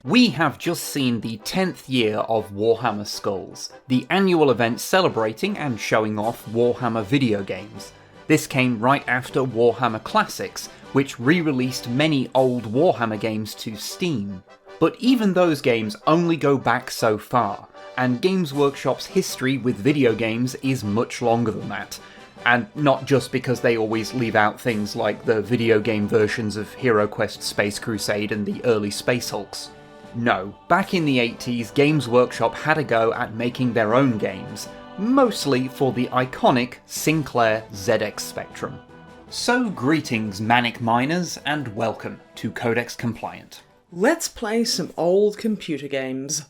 We have just seen the 10th year of Warhammer Skulls, the annual event celebrating and showing off Warhammer video games. This came right after Warhammer Classics, which re-released many old Warhammer games to Steam. But even those games only go back so far, and Games Workshop's history with video games is much longer than that. And not just because they always leave out things like the video game versions of HeroQuest Space Crusade and the early Space Hulks. No, back in the 80s, Games Workshop had a go at making their own games, mostly for the iconic Sinclair ZX Spectrum. So greetings Manic Miners, and welcome to Codex Compliant. Let's play some old computer games.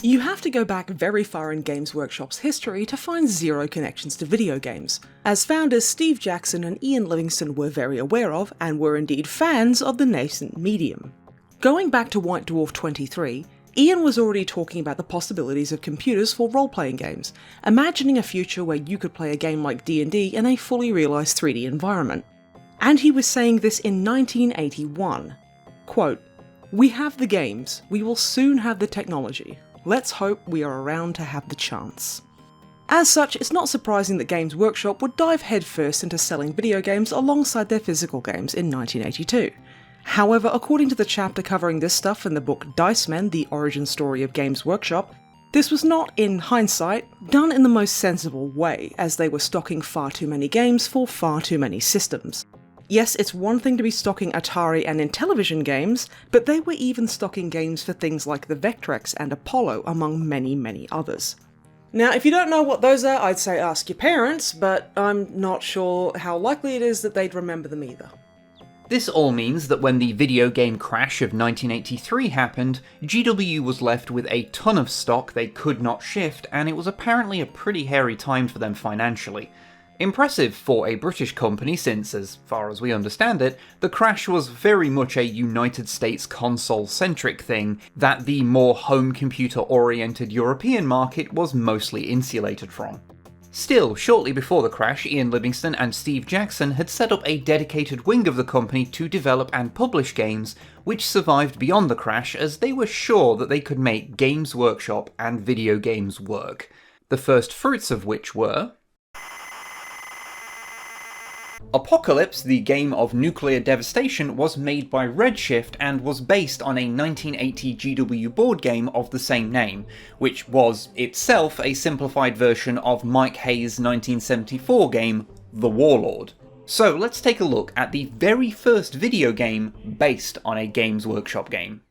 You have to go back very far in Games Workshop's history to find zero connections to video games, as founders Steve Jackson and Ian Livingstone were very aware of, and were indeed fans of the nascent medium. Going back to White Dwarf 23, Ian was already talking about the possibilities of computers for role-playing games, imagining a future where you could play a game like D&D in a fully realised 3D environment. And he was saying this in 1981. Quote, "We have the games, we will soon have the technology. Let's hope we are around to have the chance." As such, it's not surprising that Games Workshop would dive headfirst into selling video games alongside their physical games in 1982. However, according to the chapter covering this stuff in the book Talisman, The Origin Story of Games Workshop, this was not, in hindsight, done in the most sensible way, as they were stocking far too many games for far too many systems. Yes, it's one thing to be stocking Atari and Intellivision games, but they were even stocking games for things like the Vectrex and Apollo, among many, many others. Now, if you don't know what those are, I'd say ask your parents, but I'm not sure how likely it is that they'd remember them either. This all means that when the video game crash of 1983 happened, GW was left with a ton of stock they could not shift, and it was apparently a pretty hairy time for them financially. Impressive for a British company since, as far as we understand it, the crash was very much a United States console-centric thing that the more home computer-oriented European market was mostly insulated from. Still, shortly before the crash, Ian Livingstone and Steve Jackson had set up a dedicated wing of the company to develop and publish games, which survived beyond the crash as they were sure that they could make Games Workshop and video games work. The first fruits of which were Apocalypse, the game of nuclear devastation, was made by Redshift and was based on a 1980 GW board game of the same name, which was itself a simplified version of Mike Hayes' 1974 game, The Warlord. So let's take a look at the very first video game based on a Games Workshop game.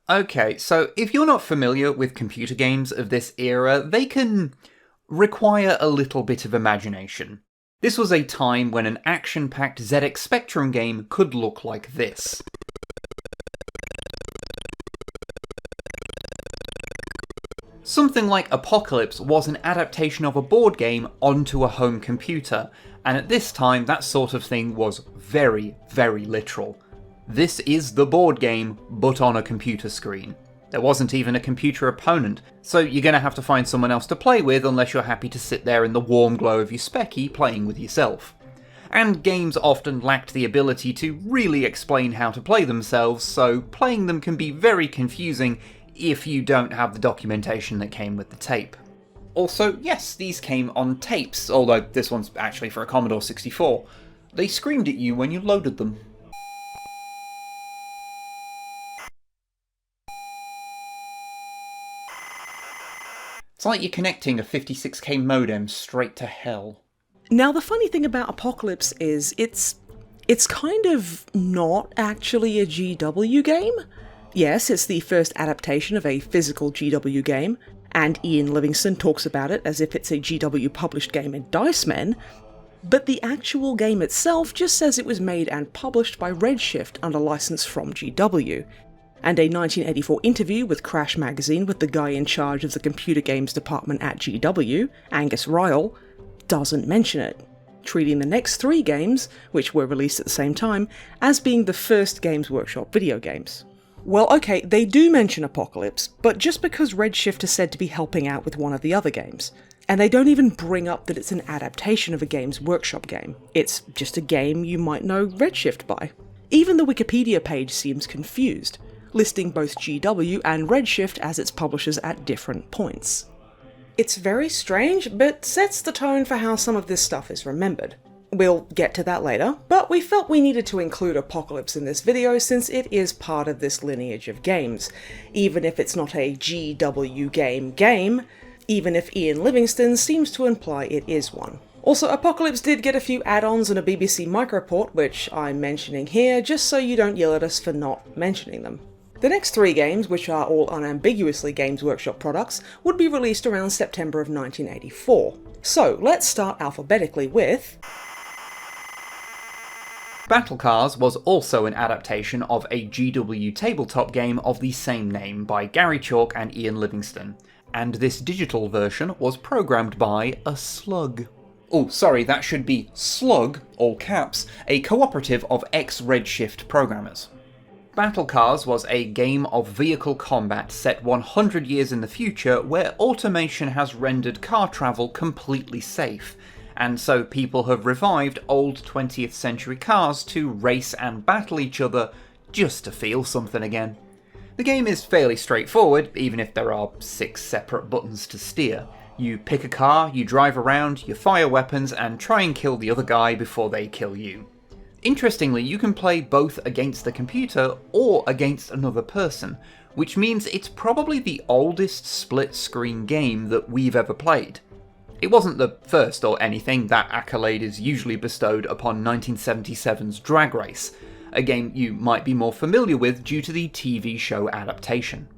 Okay, so if you're not familiar with computer games of this era, they can require a little bit of imagination. This was a time when an action-packed ZX Spectrum game could look like this. Something like Apocalypse was an adaptation of a board game onto a home computer, and at this time that sort of thing was very, very literal. This is the board game, but on a computer screen. There wasn't even a computer opponent, so you're going to have to find someone else to play with unless you're happy to sit there in the warm glow of your specky playing with yourself. And games often lacked the ability to really explain how to play themselves, so playing them can be very confusing if you don't have the documentation that came with the tape. Also, yes, these came on tapes, although this one's actually for a Commodore 64. They screamed at you when you loaded them. It's like you're connecting a 56k modem straight to hell. Now, the funny thing about Apocalypse is it's kind of not actually a GW game. Yes, it's the first adaptation of a physical GW game, and Ian Livingstone talks about it as if it's a GW published game in Dicemen, but the actual game itself just says it was made and published by Redshift under license from GW. And a 1984 interview with Crash magazine with the guy in charge of the computer games department at GW, Angus Ryle, doesn't mention it, treating the next 3 games, which were released at the same time, as being the first Games Workshop video games. Well, okay, they do mention Apocalypse, but just because Redshift is said to be helping out with one of the other games. And they don't even bring up that it's an adaptation of a Games Workshop game. It's just a game you might know Redshift by. Even the Wikipedia page seems confused, listing both GW and Redshift as its publishers at different points. It's very strange, but sets the tone for how some of this stuff is remembered. We'll get to that later, but we felt we needed to include Apocalypse in this video since it is part of this lineage of games, even if it's not a GW game, even if Ian Livingstone seems to imply it is one. Also, Apocalypse did get a few add-ons and a BBC microport, which I'm mentioning here just so you don't yell at us for not mentioning them. The next 3 games, which are all unambiguously Games Workshop products, would be released around September of 1984. So, let's start alphabetically with... Battle Cars was also an adaptation of a GW tabletop game of the same name by Gary Chalk and Ian Livingstone, and this digital version was programmed by a slug. Oh, sorry, that should be Slug, all caps, a cooperative of ex-Redshift programmers. Battle Cars was a game of vehicle combat set 100 years in the future where automation has rendered car travel completely safe, and so people have revived old 20th century cars to race and battle each other just to feel something again. The game is fairly straightforward, even if there are 6 separate buttons to steer. You pick a car, you drive around, you fire weapons, and try and kill the other guy before they kill you. Interestingly, you can play both against the computer or against another person, which means it's probably the oldest split-screen game that we've ever played. It wasn't the first or anything, that accolade is usually bestowed upon 1977's Drag Race, a game you might be more familiar with due to the TV show adaptation.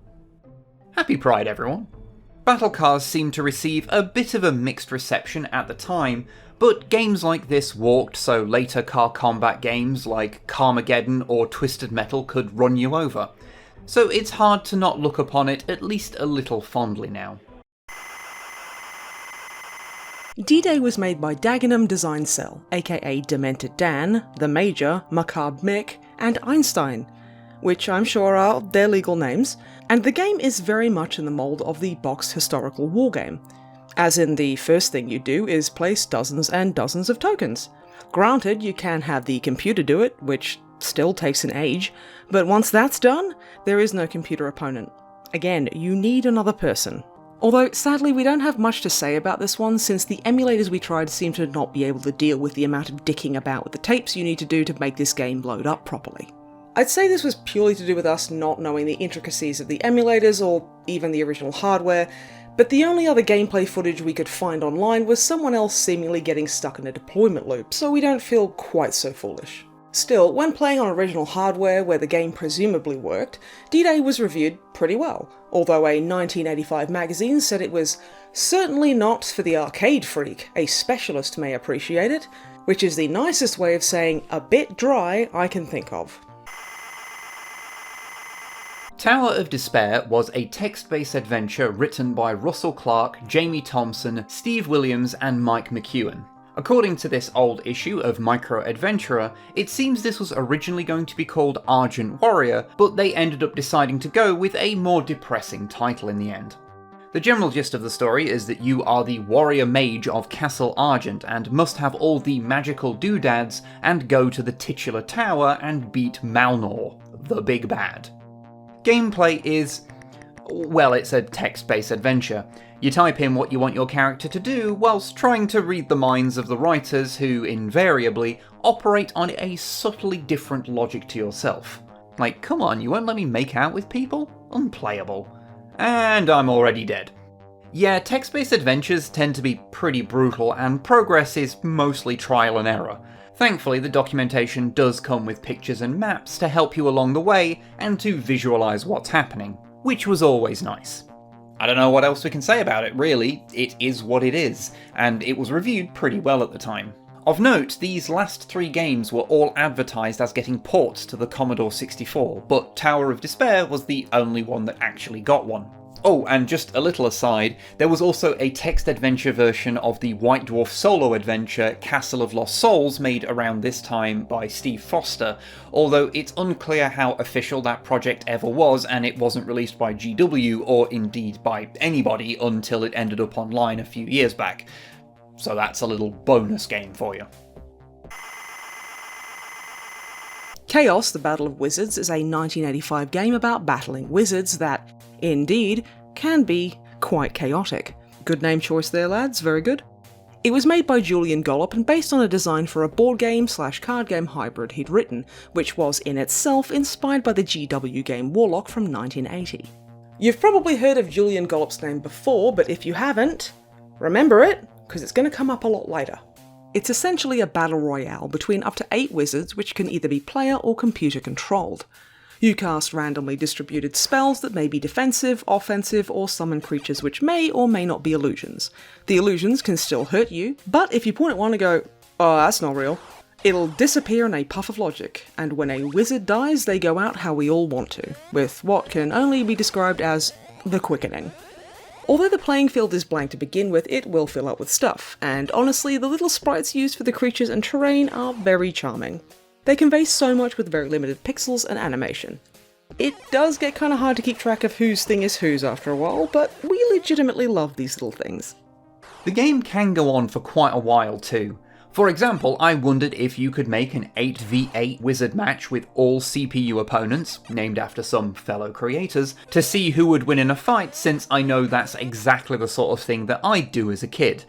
Happy Pride, everyone! Battle Cars seemed to receive a bit of a mixed reception at the time, but games like this walked so later car combat games like Carmageddon or Twisted Metal could run you over, so it's hard to not look upon it at least a little fondly now. D-Day was made by Dagenham Design Cell, aka Demented Dan, The Major, Macabre Mick, and Einstein, which I'm sure are their legal names, and the game is very much in the mould of the boxed historical wargame, as in the first thing you do is place dozens and dozens of tokens. Granted, you can have the computer do it, which still takes an age, but once that's done, there is no computer opponent. Again, you need another person. Although, sadly, we don't have much to say about this one since the emulators we tried seem to not be able to deal with the amount of dicking about with the tapes you need to do to make this game load up properly. I'd say this was purely to do with us not knowing the intricacies of the emulators or even the original hardware, but the only other gameplay footage we could find online was someone else seemingly getting stuck in a deployment loop, so we don't feel quite so foolish. Still, when playing on original hardware where the game presumably worked, D-Day was reviewed pretty well, although a 1985 magazine said it was certainly not for the arcade freak, a specialist may appreciate it, which is the nicest way of saying a bit dry I can think of. Tower of Despair was a text-based adventure written by Russell Clark, Jamie Thompson, Steve Williams and Mike McEwen. According to this old issue of Micro Adventurer, it seems this was originally going to be called Argent Warrior, but they ended up deciding to go with a more depressing title in the end. The general gist of the story is that you are the warrior mage of Castle Argent and must have all the magical doodads and go to the titular tower and beat Malnor, the big bad. Gameplay is, well, it's a text-based adventure. You type in what you want your character to do whilst trying to read the minds of the writers who, invariably, operate on a subtly different logic to yourself. Like, come on, you won't let me make out with people? Unplayable. And I'm already dead. Yeah, text-based adventures tend to be pretty brutal, and progress is mostly trial and error. Thankfully, the documentation does come with pictures and maps to help you along the way and to visualise what's happening, which was always nice. I don't know what else we can say about it, really. It is what it is, and it was reviewed pretty well at the time. Of note, these last 3 games were all advertised as getting ports to the Commodore 64, but Tower of Despair was the only one that actually got one. Oh, and just a little aside, there was also a text adventure version of the White Dwarf solo adventure Castle of Lost Souls made around this time by Steve Foster, although it's unclear how official that project ever was, and it wasn't released by GW or indeed by anybody until it ended up online a few years back. So that's a little bonus game for you. Chaos, the Battle of Wizards is a 1985 game about battling wizards that, indeed, can be quite chaotic. Good name choice there, lads, very good. It was made by Julian Gollop and based on a design for a board game / card game hybrid he'd written, which was in itself inspired by the GW game Warlock from 1980. You've probably heard of Julian Gollop's name before, but if you haven't, remember it, because it's going to come up a lot later. It's essentially a battle royale between up to 8 wizards which can either be player or computer controlled. You cast randomly distributed spells that may be defensive, offensive, or summon creatures which may or may not be illusions. The illusions can still hurt you, but if you point at one and go, "Oh, that's not real," it'll disappear in a puff of logic, and when a wizard dies, they go out how we all want to, with what can only be described as the quickening. Although the playing field is blank to begin with, it will fill up with stuff, and honestly, the little sprites used for the creatures and terrain are very charming. They convey so much with very limited pixels and animation. It does get kinda hard to keep track of whose thing is whose after a while, but we legitimately love these little things. The game can go on for quite a while too. For example, I wondered if you could make an 8v8 wizard match with all CPU opponents, named after some fellow creators, to see who would win in a fight, since I know that's exactly the sort of thing that I'd do as a kid.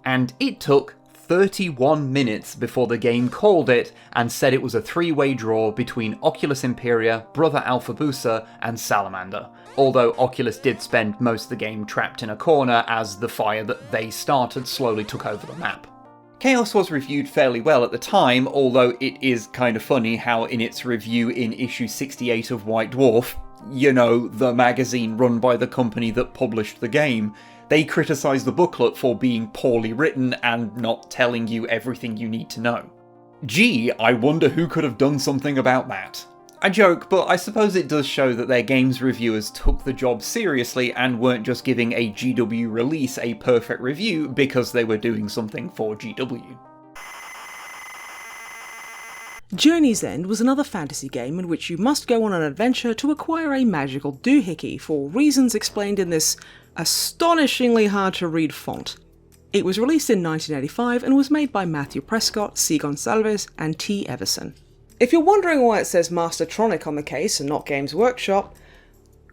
And it took 31 minutes before the game called it and said it was a 3-way draw between Oculus Imperia, Brother Alphabusa, and Salamander. Although Oculus did spend most of the game trapped in a corner as the fire that they started slowly took over the map. Chaos was reviewed fairly well at the time, although it is kind of funny how in its review in issue 68 of White Dwarf, you know, the magazine run by the company that published the game, they criticised the booklet for being poorly written and not telling you everything you need to know. Gee, I wonder who could have done something about that. I joke, but I suppose it does show that their games reviewers took the job seriously and weren't just giving a GW release a perfect review because they were doing something for GW. Journey's End was another fantasy game in which you must go on an adventure to acquire a magical doohickey for reasons explained in this astonishingly hard to read font. It was released in 1985 and was made by Matthew Prescott, C. Gonsalves, and T. Everson. If you're wondering why it says Mastertronic on the case and not Games Workshop,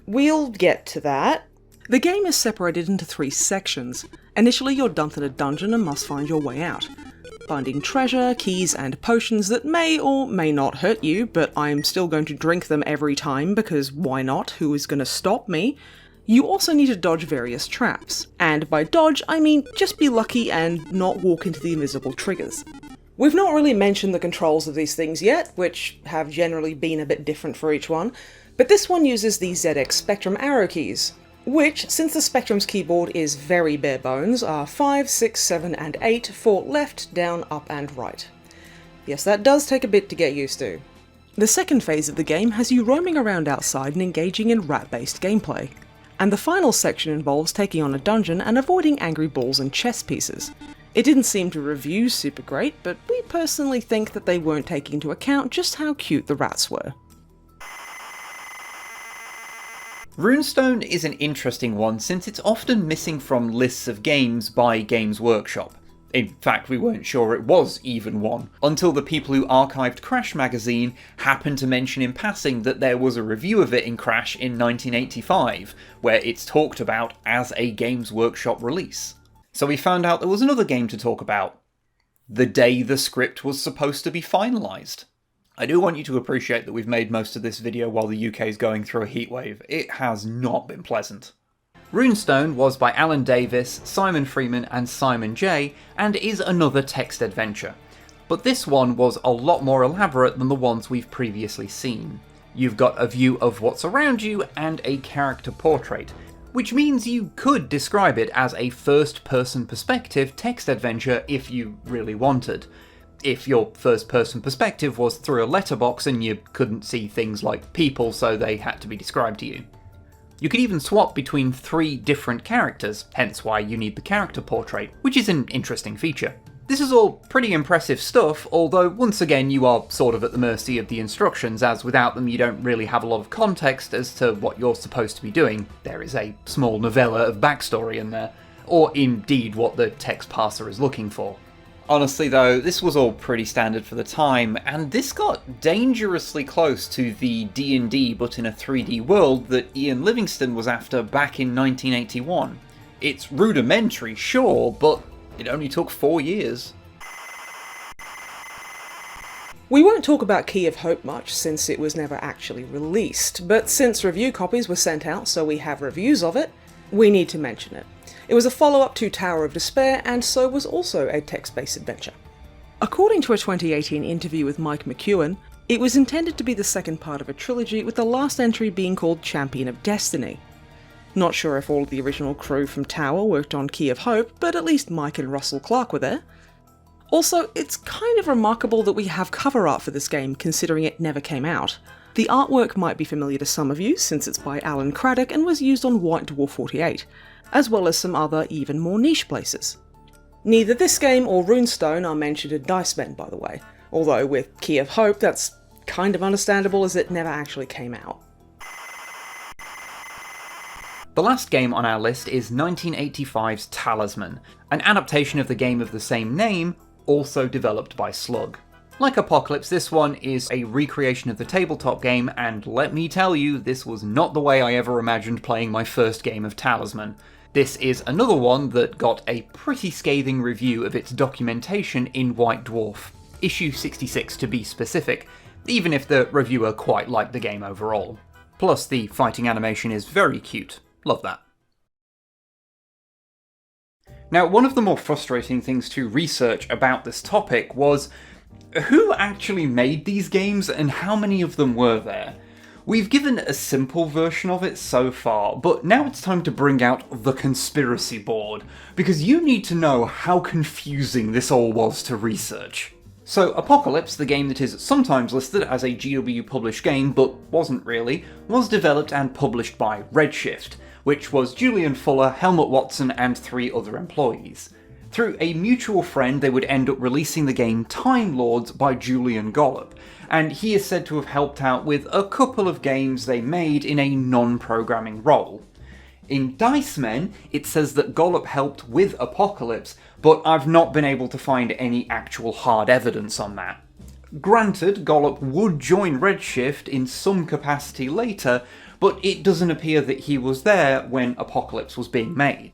we'll get to that. The game is separated into 3 sections. Initially, you're dumped in a dungeon and must find your way out, finding treasure, keys, and potions that may or may not hurt you, but I'm still going to drink them every time because why not? Who is going to stop me? You also need to dodge various traps, and by dodge I mean just be lucky and not walk into the invisible triggers. We've not really mentioned the controls of these things yet, which have generally been a bit different for each one, but this one uses the ZX Spectrum arrow keys, which, since the Spectrum's keyboard is very bare bones, are 5, 6, 7 and 8 for left, down, up and right. Yes, that does take a bit to get used to. The second phase of the game has you roaming around outside and engaging in rat-based gameplay, and the final section involves taking on a dungeon and avoiding angry balls and chess pieces. It didn't seem to review super great, but we personally think that they weren't taking into account just how cute the rats were. Runestone is an interesting one since it's often missing from lists of games by Games Workshop. In fact, we weren't sure it was even one, until the people who archived Crash magazine happened to mention in passing that there was a review of it in Crash in 1985, where it's talked about as a Games Workshop release. So we found out there was another game to talk about, the day the script was supposed to be finalised. I do want you to appreciate that we've made most of this video while the UK is going through a heatwave. It has not been pleasant. Runestone was by Alan Davis, Simon Freeman and Simon J, and is another text adventure. But this one was a lot more elaborate than the ones we've previously seen. You've got a view of what's around you and a character portrait, which means you could describe it as a first-person perspective text adventure if you really wanted. If your first-person perspective was through a letterbox and you couldn't see things like people, so they had to be described to you. You could even swap between 3 different characters, hence why you need the character portrait, which is an interesting feature. This is all pretty impressive stuff, although once again you are sort of at the mercy of the instructions, as without them you don't really have a lot of context as to what you're supposed to be doing. There is a small novella of backstory in there, or indeed what the text parser is looking for. Honestly though, this was all pretty standard for the time, and this got dangerously close to the D&D but in a 3D world that Ian Livingstone was after back in 1981. It's rudimentary, sure, but it only took 4 years. We won't talk about Key of Hope much since it was never actually released, but since review copies were sent out so we have reviews of it, we need to mention it. It was a follow-up to Tower of Despair, and so was also a text-based adventure. According to a 2018 interview with Mike McEwen, it was intended to be the second part of a trilogy, with the last entry being called Champion of Destiny. Not sure if all of the original crew from Tower worked on Key of Hope, but at least Mike and Russell Clark were there. Also, it's kind of remarkable that we have cover art for this game, considering it never came out. The artwork might be familiar to some of you, since it's by Alan Craddock and was used on White Dwarf 48, as well as some other even more niche places. Neither this game or Runestone are mentioned in Dicemen, by the way, although with Key of Hope that's kind of understandable as it never actually came out. The last game on our list is 1985's Talisman, an adaptation of the game of the same name, also developed by Slug. Like Apocalypse, this one is a recreation of the tabletop game, and let me tell you, this was not the way I ever imagined playing my first game of Talisman. This is another one that got a pretty scathing review of its documentation in White Dwarf, issue 66 to be specific, even if the reviewer quite liked the game overall. Plus, the fighting animation is very cute. Love that. Now, one of the more frustrating things to research about this topic was who actually made these games and how many of them were there? We've given a simple version of it so far, but now it's time to bring out the conspiracy board, because you need to know how confusing this all was to research. So Apocalypse, the game that is sometimes listed as a GW published game, but wasn't really, was developed and published by Redshift, which was Julian Fuller, Helmut Watson, and 3 other employees. Through a mutual friend, they would end up releasing the game Time Lords by Julian Gollop, and he is said to have helped out with a couple of games they made in a non-programming role. In Dicemen, it says that Gollop helped with Apocalypse, but I've not been able to find any actual hard evidence on that. Granted, Gollop would join Redshift in some capacity later, but it doesn't appear that he was there when Apocalypse was being made.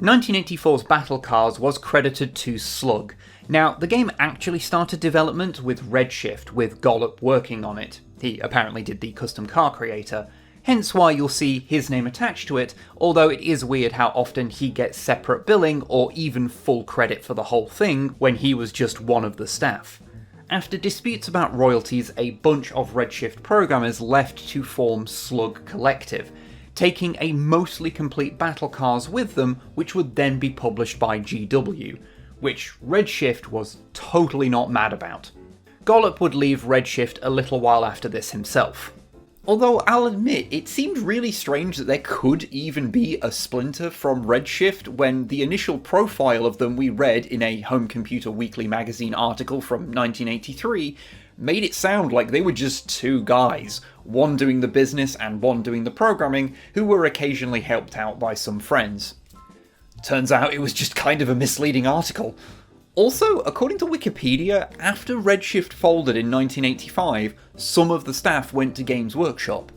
1984's Battle Cars was credited to Slug. Now, the game actually started development with Redshift, with Gollop working on it. He apparently did the custom car creator, hence why you'll see his name attached to it, although it is weird how often he gets separate billing or even full credit for the whole thing when he was just one of the staff. After disputes about royalties, a bunch of Redshift programmers left to form Slug Collective, taking a mostly complete Battle Cars with them, which would then be published by GW, which Redshift was totally not mad about. Gollop would leave Redshift a little while after this himself. Although I'll admit, it seemed really strange that there could even be a splinter from Redshift when the initial profile of them we read in a Home Computer Weekly magazine article from 1983 made it sound like they were just 2 guys, one doing the business and one doing the programming, who were occasionally helped out by some friends. Turns out it was just kind of a misleading article. Also, according to Wikipedia, after Redshift folded in 1985, some of the staff went to Games Workshop.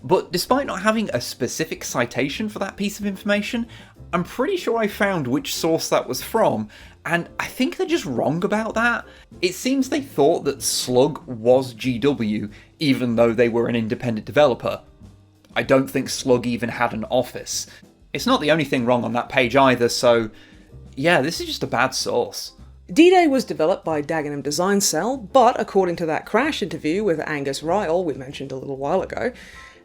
But despite not having a specific citation for that piece of information, I'm pretty sure I found which source that was from, and I think they're just wrong about that. It seems they thought that Slug was GW, even though they were an independent developer. I don't think Slug even had an office. It's not the only thing wrong on that page either, so yeah, this is just a bad source. D-Day was developed by Dagenham Design Cell, but according to that Crash interview with Angus Ryle we mentioned a little while ago,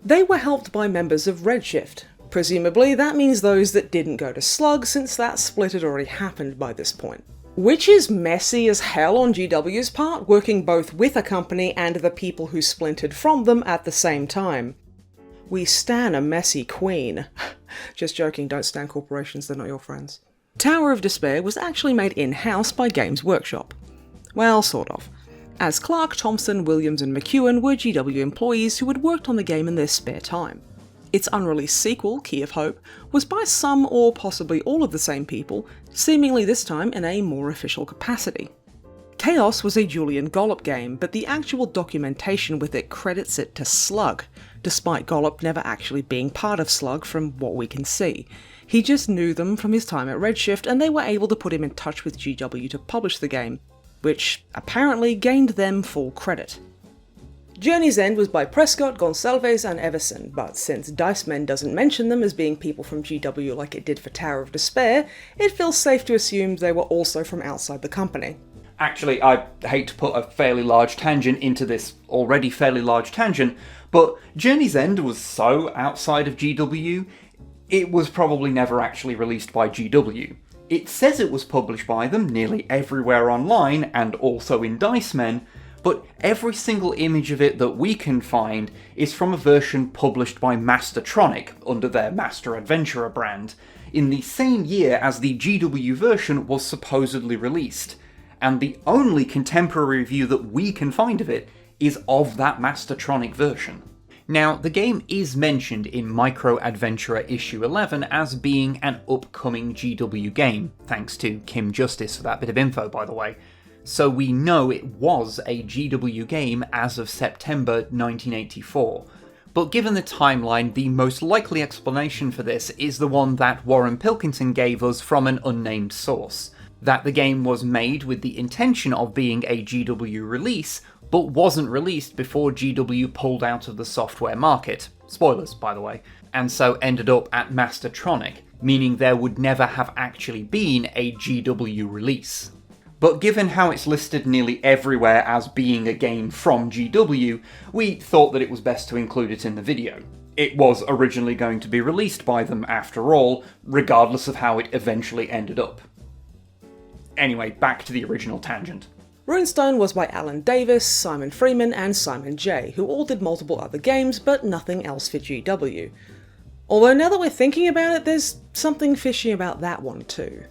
they were helped by members of Redshift. Presumably that means those that didn't go to Slug, since that split had already happened by this point. Which is messy as hell on GW's part, working both with a company and the people who splintered from them at the same time. We stan a messy queen. Just joking, don't stan corporations, they're not your friends. Tower of Despair was actually made in-house by Games Workshop. Well, sort of. As Clark, Thompson, Williams and McEwen were GW employees who had worked on the game in their spare time. Its unreleased sequel, Key of Hope, was by some or possibly all of the same people, seemingly this time in a more official capacity. Chaos was a Julian Gollop game, but the actual documentation with it credits it to Slug, despite Gollop never actually being part of Slug from what we can see. He just knew them from his time at Redshift, and they were able to put him in touch with GW to publish the game, which apparently gained them full credit. Journey's End was by Prescott, Gonsalves and Everson, but since Dicemen doesn't mention them as being people from GW like it did for Tower of Despair, it feels safe to assume they were also from outside the company. Actually, I hate to put a fairly large tangent into this already fairly large tangent, but Journey's End was so outside of GW, it was probably never actually released by GW. It says it was published by them nearly everywhere online and also in Dicemen, but every single image of it that we can find is from a version published by Mastertronic under their Master Adventurer brand, in the same year as the GW version was supposedly released, and the only contemporary review that we can find of it is of that Mastertronic version. Now, the game is mentioned in Micro Adventurer issue 11 as being an upcoming GW game, thanks to Kim Justice for that bit of info, by the way. So we know it was a GW game as of September 1984. But given the timeline, the most likely explanation for this is the one that Warren Pilkington gave us from an unnamed source. That the game was made with the intention of being a GW release, but wasn't released before GW pulled out of the software market. Spoilers, by the way. And so ended up at Mastertronic, meaning there would never have actually been a GW release. But given how it's listed nearly everywhere as being a game from GW, we thought that it was best to include it in the video. It was originally going to be released by them after all, regardless of how it eventually ended up. Anyway, back to the original tangent. Runestone was by Alan Davis, Simon Freeman and Simon J, who all did multiple other games, but nothing else for GW. Although now that we're thinking about it, there's something fishy about that one too.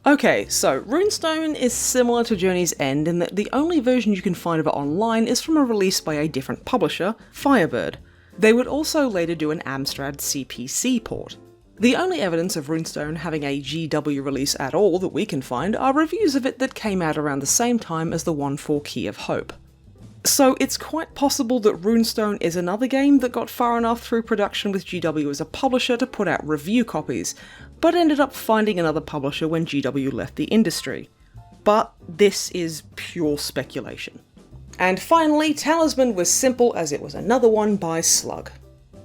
Okay, so Runestone is similar to Journey's End in that the only version you can find of it online is from a release by a different publisher, Firebird. They would also later do an Amstrad CPC port. The only evidence of Runestone having a GW release at all that we can find are reviews of it that came out around the same time as the one for Key of Hope. So it's quite possible that Runestone is another game that got far enough through production with GW as a publisher to put out review copies, but ended up finding another publisher when GW left the industry. But this is pure speculation. And finally, Talisman was simple as it was another one by Slug.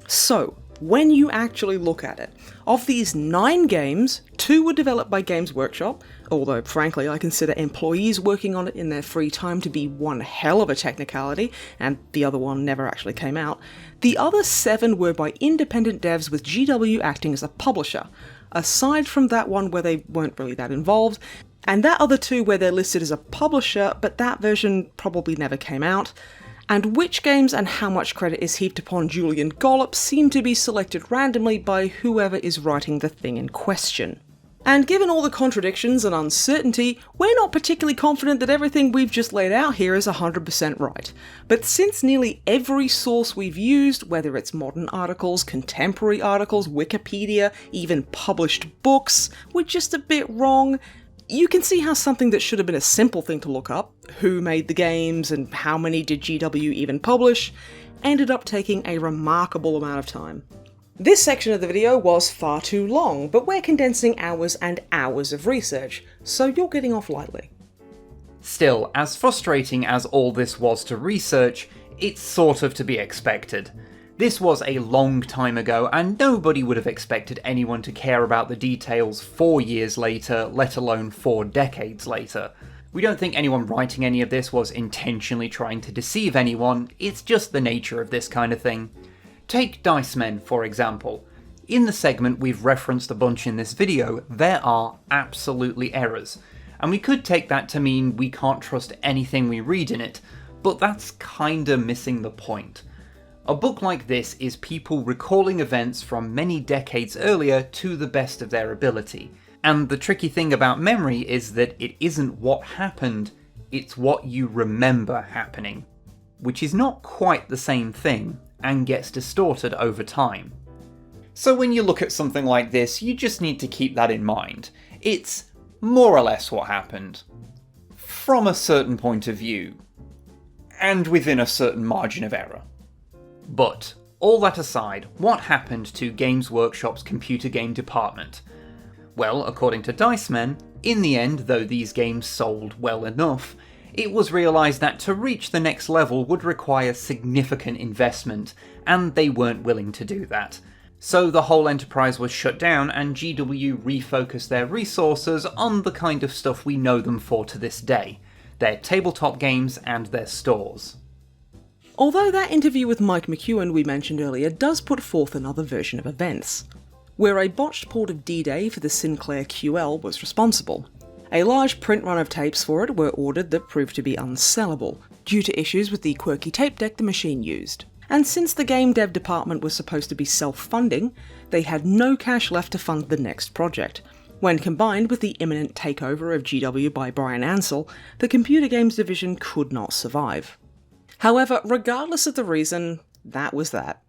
So, when you actually look at it, of these 9 games, 2 were developed by Games Workshop, although frankly I consider employees working on it in their free time to be one hell of a technicality, and the other one never actually came out. The other 7 were by independent devs with GW acting as a publisher, aside from that one where they weren't really that involved, and that other 2 where they're listed as a publisher, but that version probably never came out. And which games and how much credit is heaped upon Julian Gollop seem to be selected randomly by whoever is writing the thing in question. And given all the contradictions and uncertainty, we're not particularly confident that everything we've just laid out here is 100% right. But since nearly every source we've used, whether it's modern articles, contemporary articles, Wikipedia, even published books, were just a bit wrong, you can see how something that should have been a simple thing to look up, who made the games and how many did GW even publish, ended up taking a remarkable amount of time. This section of the video was far too long, but we're condensing hours and hours of research, so you're getting off lightly. Still, as frustrating as all this was to research, it's sort of to be expected. This was a long time ago, and nobody would have expected anyone to care about the details 4 years later, let alone 4 decades later. We don't think anyone writing any of this was intentionally trying to deceive anyone, it's just the nature of this kind of thing. Take Dicemen, for example. In the segment we've referenced a bunch in this video, there are absolutely errors, and we could take that to mean we can't trust anything we read in it, but that's kinda missing the point. A book like this is people recalling events from many decades earlier to the best of their ability, and the tricky thing about memory is that it isn't what happened, it's what you remember happening, which is not quite the same thing, and gets distorted over time. So when you look at something like this, you just need to keep that in mind. It's more or less what happened, from a certain point of view, and within a certain margin of error. But, all that aside, what happened to Games Workshop's computer game department? Well, according to Dicemen, in the end, though these games sold well enough, it was realised that to reach the next level would require significant investment, and they weren't willing to do that. So the whole enterprise was shut down and GW refocused their resources on the kind of stuff we know them for to this day, their tabletop games and their stores. Although that interview with Mike McEwen we mentioned earlier does put forth another version of events, where a botched port of D-Day for the Sinclair QL was responsible. A large print run of tapes for it were ordered that proved to be unsellable, due to issues with the quirky tape deck the machine used. And since the game dev department was supposed to be self-funding, they had no cash left to fund the next project. When combined with the imminent takeover of GW by Brian Ansell, the computer games division could not survive. However, regardless of the reason, that was that.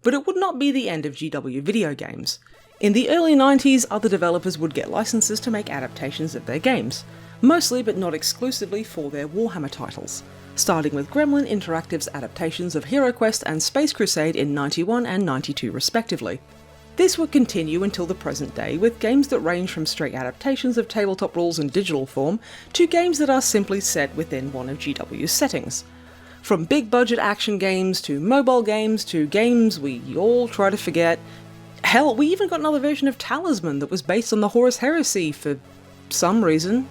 But it would not be the end of GW video games. In the early 90s, other developers would get licenses to make adaptations of their games, mostly but not exclusively for their Warhammer titles, starting with Gremlin Interactive's adaptations of HeroQuest and Space Crusade in 91 and 92 respectively. This would continue until the present day, with games that range from straight adaptations of tabletop rules in digital form to games that are simply set within one of GW's settings. From big budget action games to mobile games to games we all try to forget. Hell, we even got another version of Talisman that was based on the Horus Heresy for some reason.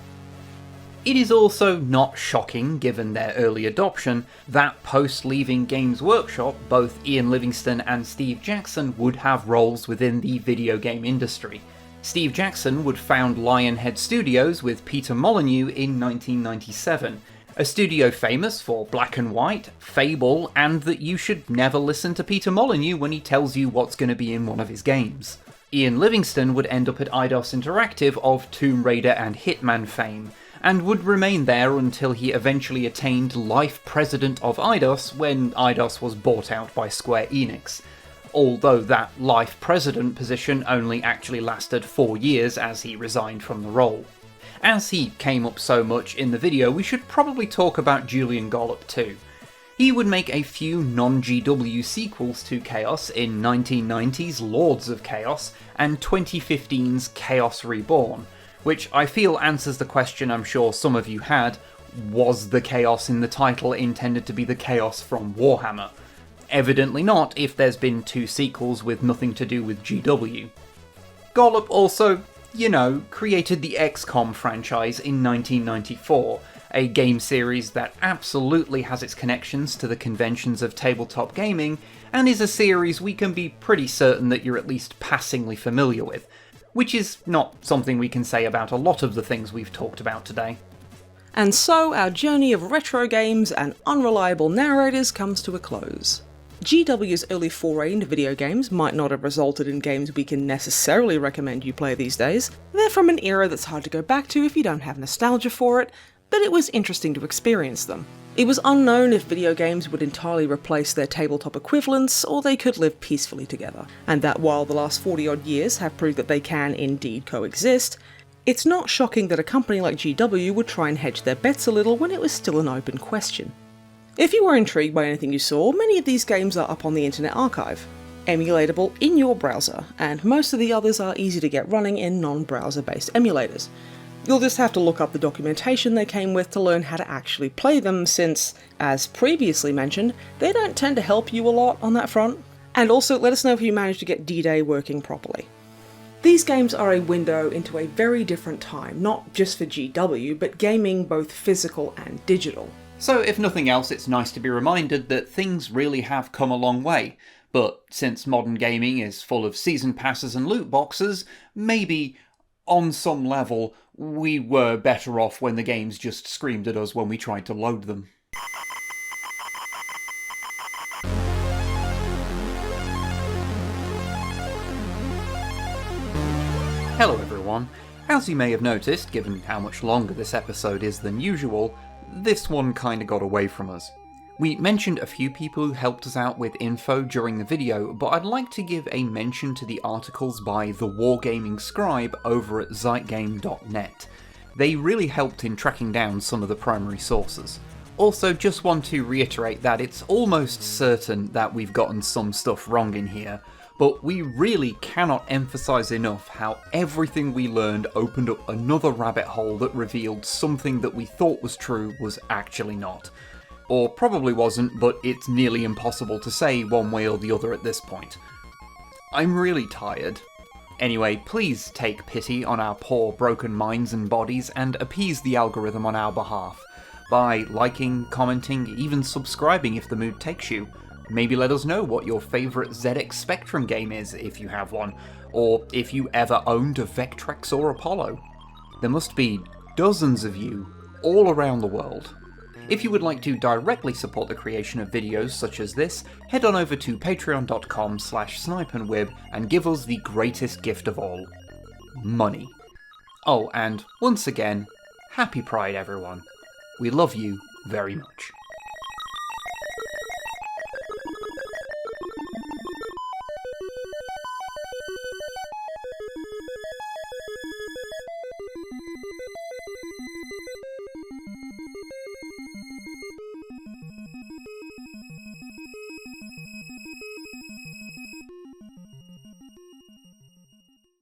It is also not shocking, given their early adoption, that post-leaving Games Workshop, both Ian Livingstone and Steve Jackson would have roles within the video game industry. Steve Jackson would found Lionhead Studios with Peter Molyneux in 1997, a studio famous for Black and White, Fable, and that you should never listen to Peter Molyneux when he tells you what's going to be in one of his games. Ian Livingstone would end up at Eidos Interactive of Tomb Raider and Hitman fame, and would remain there until he eventually attained life president of Eidos when Eidos was bought out by Square Enix, although that life president position only actually lasted 4 years as he resigned from the role. As he came up so much in the video, we should probably talk about Julian Gollop too. He would make a few non-GW sequels to Chaos in 1990's Lords of Chaos and 2015's Chaos Reborn, which I feel answers the question I'm sure some of you had: was the Chaos in the title intended to be the Chaos from Warhammer? Evidently not, if there's been 2 sequels with nothing to do with GW. Gollop also, created the XCOM franchise in 1994, a game series that absolutely has its connections to the conventions of tabletop gaming, and is a series we can be pretty certain that you're at least passingly familiar with, which is not something we can say about a lot of the things we've talked about today. And so our journey of retro games and unreliable narrators comes to a close. GW's early foray into video games might not have resulted in games we can necessarily recommend you play these days. They're from an era that's hard to go back to if you don't have nostalgia for it, but it was interesting to experience them. It was unknown if video games would entirely replace their tabletop equivalents, or they could live peacefully together, and that while the last 40-odd years have proved that they can indeed coexist, it's not shocking that a company like GW would try and hedge their bets a little when it was still an open question. If you were intrigued by anything you saw, many of these games are up on the Internet Archive, emulatable in your browser, and most of the others are easy to get running in non-browser based emulators. You'll just have to look up the documentation they came with to learn how to actually play them, since, as previously mentioned, they don't tend to help you a lot on that front. And also, let us know if you managed to get D-Day working properly. These games are a window into a very different time, not just for GW, but gaming both physical and digital. So if nothing else, it's nice to be reminded that things really have come a long way, But since modern gaming is full of season passes and loot boxes, maybe, on some level, we were better off when the games just screamed at us when we tried to load them. Hello everyone. As you may have noticed, given how much longer this episode is than usual, this one kinda got away from us. We mentioned a few people who helped us out with info during the video, but I'd like to give a mention to the articles by the Wargaming Scribe over at zeitgame.net. They really helped in tracking down some of the primary sources. Also, just want to reiterate that it's almost certain that we've gotten some stuff wrong in here, but we really cannot emphasise enough how everything we learned opened up another rabbit hole that revealed something that we thought was true was actually not. Or probably wasn't, but it's nearly impossible to say one way or the other at this point. I'm really tired. Anyway, please take pity on our poor broken minds and bodies and appease the algorithm on our behalf by liking, commenting, even subscribing if the mood takes you. Maybe let us know what your favourite ZX Spectrum game is, if you have one, or if you ever owned a Vectrex or Apollo. There must be dozens of you all around the world. If you would like to directly support the creation of videos such as this, head on over to patreon.com/snipeandwib and give us the greatest gift of all. Money. Oh, and once again, happy Pride everyone. We love you very much.